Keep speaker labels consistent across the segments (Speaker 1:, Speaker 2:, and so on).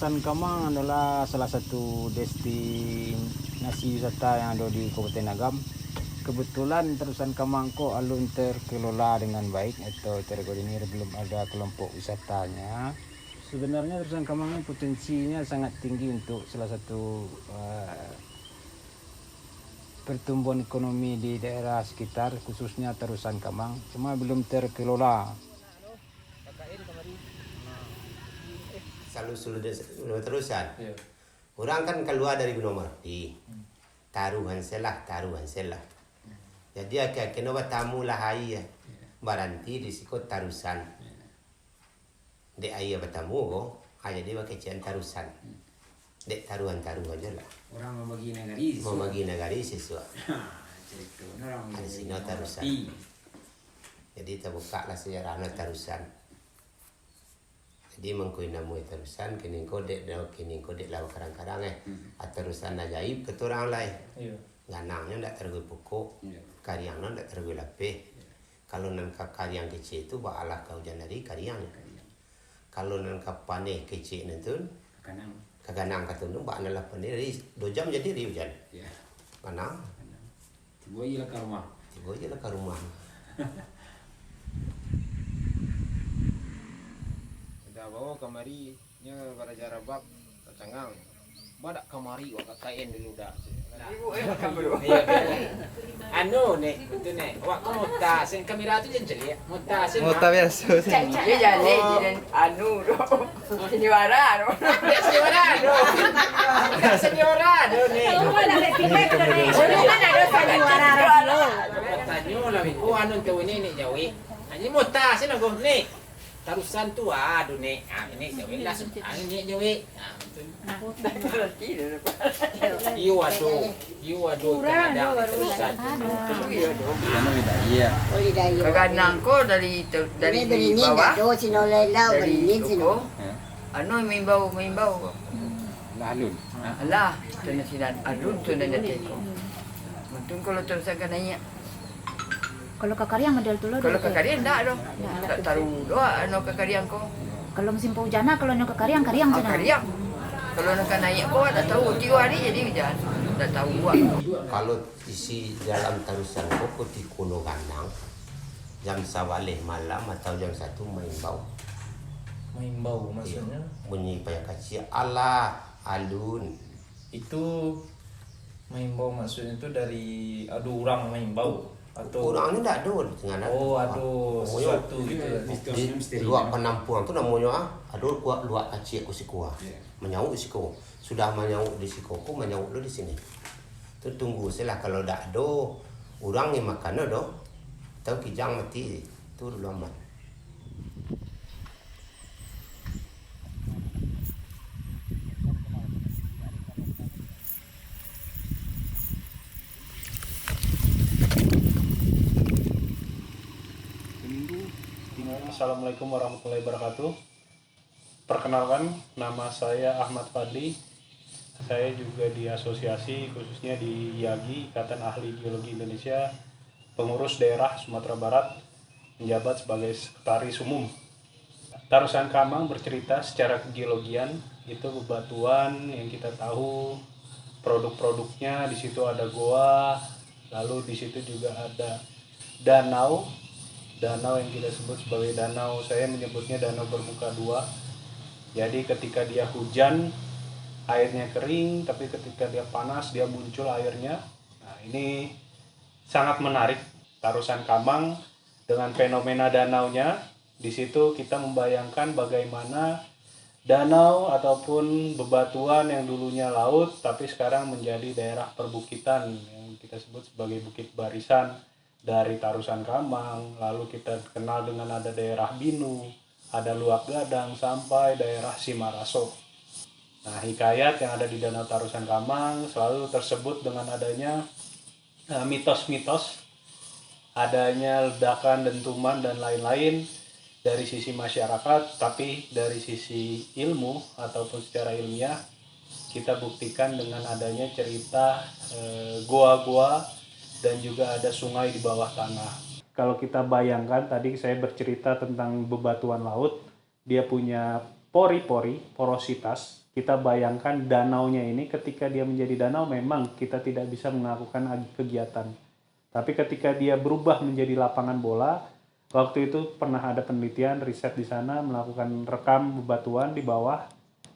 Speaker 1: Tarusan Kamang adalah salah satu destinasi wisata yang ada di Kabupaten Agam. Kebetulan Tarusan Kamang ko alun terkelola dengan baik atau terkoordinir, belum ada kelompok wisatanya. Sebenarnya Tarusan Kamang ini potensinya sangat tinggi untuk salah satu pertumbuhan ekonomi di daerah sekitar, khususnya Tarusan Kamang, cuma belum terkelola.
Speaker 2: Selalu terusan. Ya. Orang kan keluar dari Gunung Merapi. Taruhan selah. Jadi akhirnya tamu lah ayah. Baranti di siko tarusan. Dek ayah bertamu ko, ayah dia pakai cian tarusan. Dek taruhan aja lah.
Speaker 3: Orang membagi negari.
Speaker 2: Membagi negari sesuatu. Ada sini tarusan. Jadi terbuka lah sejarah tarusan. Jadi mengkoi namu terusan kini kodek lah karang-karang terusan ajaib keturang lai. Ganangnya ndak tergui pokok, karyangnya ndak tergui lapeh. Kalau nangka karyang kecil itu baalah kau janari karyang. Kalau nangka paneh kecil itu kaganang katundung baanalah paneh 2 jam jadi riujan. Ganang.
Speaker 3: Tiba iya ke rumah. Bawa kamari nya pada jarabak kacangang badak kamari wak kain dulu dah anu nek betul nek wak ko muta sen kamera tu jen celia muta
Speaker 4: biasa
Speaker 5: dia jane jadi anu do seniwara do nek
Speaker 6: Mana ada seniwara radio.
Speaker 3: tanyo lah ko anu tu ni jawi ani muta sen go nek tarusan tu aduh nek ini jawi lah ini jawi iyo aduh ada tarusan
Speaker 5: kaganang ko dari bawah dari tuko ano mimbau
Speaker 4: alun
Speaker 5: alah tunasidan adun tunadate ko mantun kalau terus kananya
Speaker 6: Kalau kakariang model tulo.
Speaker 5: kalau kakarian ndak do ndak taruh do ano kakarian ko
Speaker 6: Kalau musim penghujan kalau nak kakariang sana.
Speaker 5: kakarian kalau nak naik ko tak tahu tiwa hari jadi hujan tak tahu buat
Speaker 2: Kalau isi dalam tarusan koko di Kuno Ganang jam sawaleh malam atau jam 1 main bau.
Speaker 4: main bau maksudnya
Speaker 2: Bunyi payah kecil ala alun.
Speaker 4: itu main bau maksudnya itu dari orang main bau atau
Speaker 2: Orangnya ndak ada dengan
Speaker 4: sesuatu gitu
Speaker 2: di luar penampungan tu namanya ada luar kecil ku sikua. Menyauk siko. Sudah menyauk di siko ku menyauk di sini. Tu tunggu selah kalau ndak ada orang yang makan do. Tahu kijang mati tu dulu aman.
Speaker 7: Assalamualaikum warahmatullahi wabarakatuh. Perkenalkan, nama saya Ahmad Fadli. Saya juga di asosiasi, khususnya di IAGI, Ikatan Ahli Geologi Indonesia, pengurus daerah Sumatera Barat, menjabat sebagai sekretaris umum. Tarusan Kamang bercerita secara kegeologian, itu bebatuan yang kita tahu produk-produknya. Di situ ada goa, lalu di situ juga ada danau yang kita sebut sebagai danau, saya menyebutnya danau bermuka 2. Jadi ketika dia hujan airnya kering, tapi ketika dia panas dia muncul airnya. Nah, ini sangat menarik Tarusan Kamang dengan fenomena danaunya. Di situ kita membayangkan bagaimana danau ataupun bebatuan yang dulunya laut tapi sekarang menjadi daerah perbukitan yang kita sebut sebagai Bukit Barisan. Dari Tarusan Kamang, lalu kita kenal dengan ada daerah Binu, ada Luak Gadang, sampai daerah Simaraso. Nah, hikayat yang ada di Danau Tarusan Kamang selalu tersebut dengan adanya mitos-mitos, adanya ledakan, dentuman, dan lain-lain dari sisi masyarakat, tapi dari sisi ilmu ataupun secara ilmiah, kita buktikan dengan adanya cerita goa-goa dan juga ada sungai di bawah tanah. Kalau kita bayangkan, tadi saya bercerita tentang bebatuan laut, dia punya pori-pori, porositas, kita bayangkan danaunya ini ketika dia menjadi danau memang kita tidak bisa melakukan kegiatan. Tapi ketika dia berubah menjadi lapangan bola, waktu itu pernah ada penelitian riset di sana melakukan rekam bebatuan di bawah.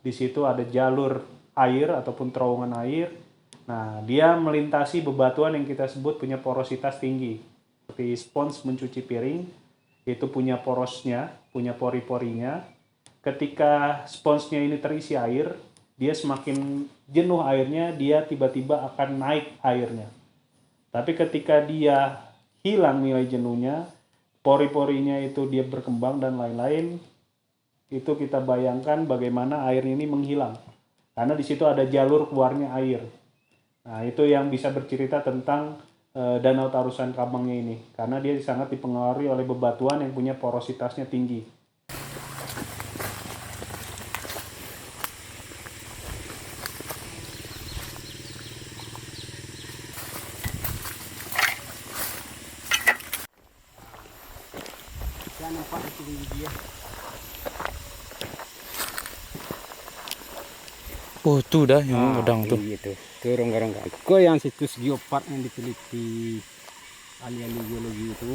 Speaker 7: Di situ ada jalur air ataupun terowongan air. Nah, dia melintasi bebatuan yang kita sebut punya porositas tinggi. Seperti spons mencuci piring, itu punya porosnya, punya pori-porinya. Ketika sponsnya ini terisi air, dia semakin jenuh airnya, dia tiba-tiba akan naik airnya. Tapi ketika dia hilang nilai jenuhnya, pori-porinya itu dia berkembang dan lain-lain, itu kita bayangkan bagaimana air ini menghilang. Karena di situ ada jalur keluarnya air. Nah, itu yang bisa bercerita tentang Danau Tarusan Kamangnya ini. Karena dia sangat dipengaruhi oleh bebatuan yang punya porositasnya tinggi.
Speaker 4: Oh, tuh dah yang udang tuh.
Speaker 1: Gitu. Itu rongga-rongga. Kok yang situs geopark yang diteliti ahli-ahli geologi itu.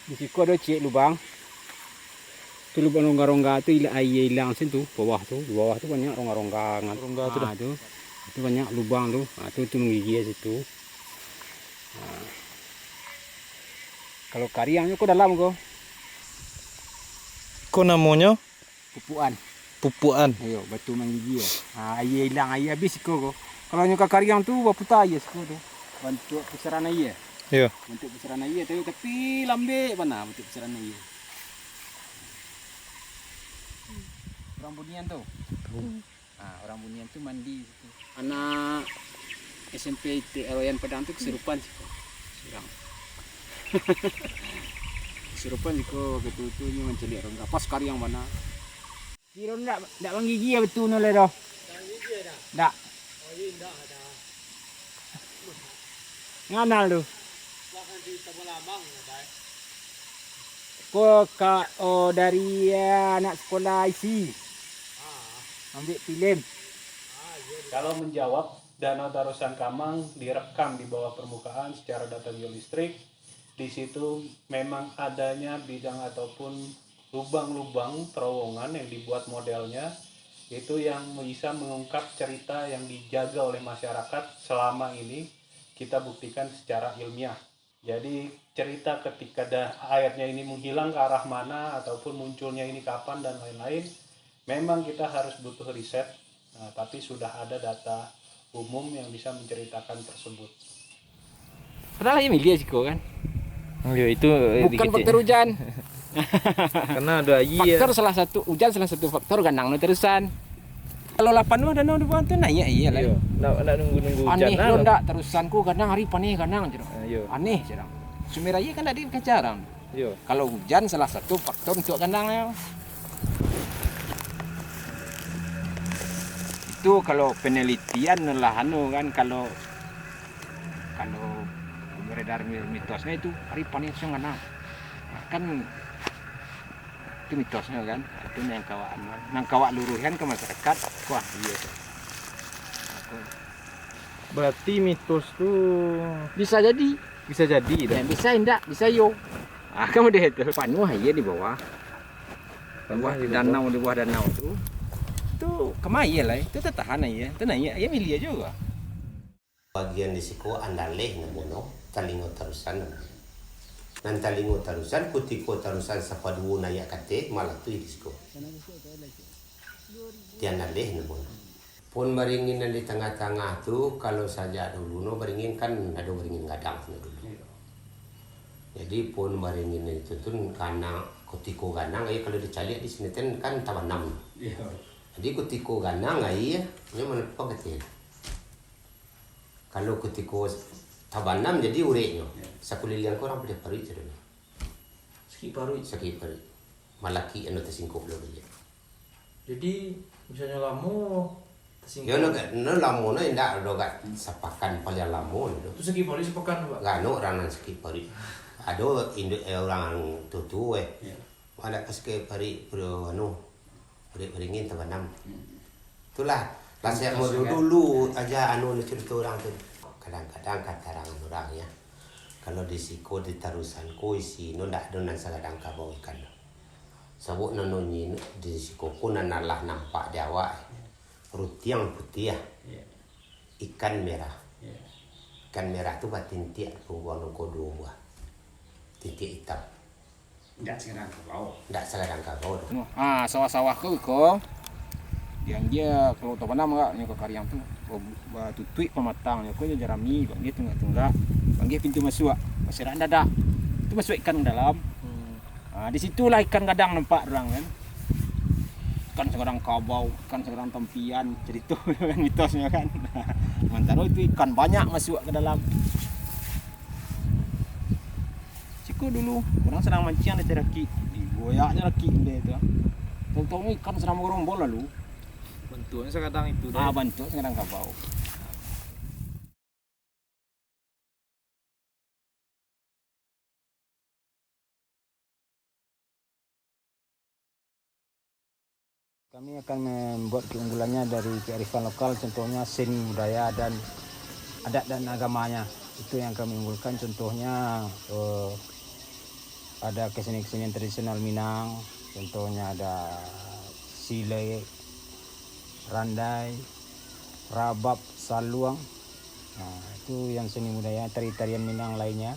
Speaker 1: Di situ ada cek lubang. Itu lubang rongga-rongga itu air hilang situ bawah tuh. Di bawah tuh banyak rongga-rongga.
Speaker 4: Rongga tuh dah.
Speaker 1: Itu banyak lubang tuh. Nah, itu menggigil situ. Nah. Kalau kariangnya kok dalam kok.
Speaker 4: Kok namanya?
Speaker 1: Pupuan.
Speaker 4: Pupuan.
Speaker 1: Ayo, batu menggigil. Ah, air hilang, air habis kok. Kalau nyuka kariang tuh baputa air siko tuh. Bentuk pusaran air.
Speaker 4: Iya.
Speaker 1: Bentuk pusaran air tapi lambe mana bentuk pusaran air. Orang Bunian tuh. Ah, orang Bunian tuh mandi situ. Anak SMP Awayan Padang tuh kesurupan sih kok. Surang. Kesurupan sih kok ketutunya mencelik rongga. Pas kariang mana? Kira ndak menggigil betul noleh dah. Tak menggigil dah. Ndak. Oh, iya ndak ada. Nganal tu. Bahkan di Tabalabang ada. Kok dari anak sekolah IC. Ambil film.
Speaker 7: Kalau menjawab, Danau Tarusan Kamang direkam di bawah permukaan secara data geolistrik. Di situ memang adanya bidang ataupun lubang-lubang terowongan yang dibuat modelnya itu yang bisa mengungkap cerita yang dijaga oleh masyarakat selama ini kita buktikan secara ilmiah. Jadi cerita ketika airnya ini menghilang ke arah mana ataupun munculnya ini kapan dan lain-lain, memang kita harus butuh riset, tapi sudah ada data umum yang bisa menceritakan tersebut.
Speaker 1: Padahal ya milia sih kan.
Speaker 4: Iya, itu
Speaker 1: Bukan faktor hujan.
Speaker 4: karena ada air.
Speaker 1: Faktor salah satu hujan, salah satu faktor ganang terusan. Kalau 8 mah danau depan tuh naik iya lah.
Speaker 4: Iya. Nak nunggu hujan.
Speaker 1: Aneh lo ndak terusanku kadang hari paneh kadang cerang.
Speaker 4: Iya.
Speaker 1: Aneh cerang. Sumeraya kan ada di kacarang.
Speaker 4: Iya.
Speaker 1: Kalau hujan salah satu faktor untuk ganangnya. Itu kalau penelitian lah kan kalau beredar mitosnya itu hari panen yang ganang. Kan itu mitosnya kan. Itu nang kawak luruhan ke masyarakat. Wah, iya.
Speaker 4: Berarti mitos tuh
Speaker 1: Bisa jadi.
Speaker 4: dah.
Speaker 1: Bisa enggak, bisa yo. Ah, kamu deh itu. Panuh aja di bawah. Di bawah danau tuh. Itu kemaya lah, itu tertahan aja. Itu naik, ya milia juga.
Speaker 2: Bagian di siku andaleh namono talingo tarusan. Nan talingo tarusan kutiko tarusan sapadu na ya kate malah tu di siku. Tian andaleh namono. Pun baringin di tengah-tengah tu kalau saja dulu no baringin kan ada baringin gadang dulu. Jadi pun baringin itu tuh karena kutiko ganang kalau dicari di sini kan tabanam. Jadi kutiko ganang ini mana pakai. Kalau kutiko tabanam jadi ureknya. Sakulilian korang boleh parit saja. Sakit parit. Malaki anu tersingkup lo dia.
Speaker 4: Jadi misalnya lamu
Speaker 2: Ya no lamu no indah do gat sapakan paling lamu no.
Speaker 4: Itu segi parit sepekan, Pak.
Speaker 2: Gano orang sakit parit. Ada orang tutu Ada pas ke parit pro anu. Beringin tabanam. Itulah nasihat mau dulu aja anu cerita orang tuh. Kadang-kadang kata orang ya. Kalau di siko di tarusan ko isi no ndak donan sagadang ka bawa ikan. Sabuk nanonyi di siko ko nanalah nampak di awak. Rutiang putih ya. Ikan merah. Ikan merah tu batin tiak buang ko dua. Titik hitam.
Speaker 3: Ndak sekarang ke bawah.
Speaker 2: Ndak sagadang ka bawa.
Speaker 1: Sawah-sawah ko yang dia kalau tahu mana enggak ni ke Karyang tu tutui pematang ni ko jerami bang dia tengah-tengah bang dia pintu masuk masih ada dah tu masuk ikan ke dalam di situlah ikan kadang nampak orang kan ikan sekarang kabau ikan sekarang tempian cerita kan mitosnya kan sementara itu ikan banyak masuk ke dalam Ciko dulu orang sedang mancing ada raki digoyaknya raki dia tu tahu-tahu ikan sedang merombol lalu
Speaker 4: Bentuknya sekadang itu deh.
Speaker 1: bentuk sekarang kabau. Kami akan membuat keunggulannya dari kearifan lokal, contohnya seni budaya dan adat dan agamanya. Itu yang kami unggulkan, contohnya ada kesenian tradisional Minang, contohnya ada sile, randai, rabab, saluang. Nah, itu yang seni budaya tari-tarian Minang lainnya.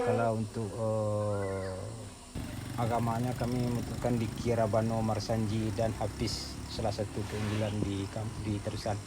Speaker 1: Kalau untuk agamanya kami membutuhkan di Kirabano, Marsanji dan Hafiz, salah satu keunggulan di Terusan.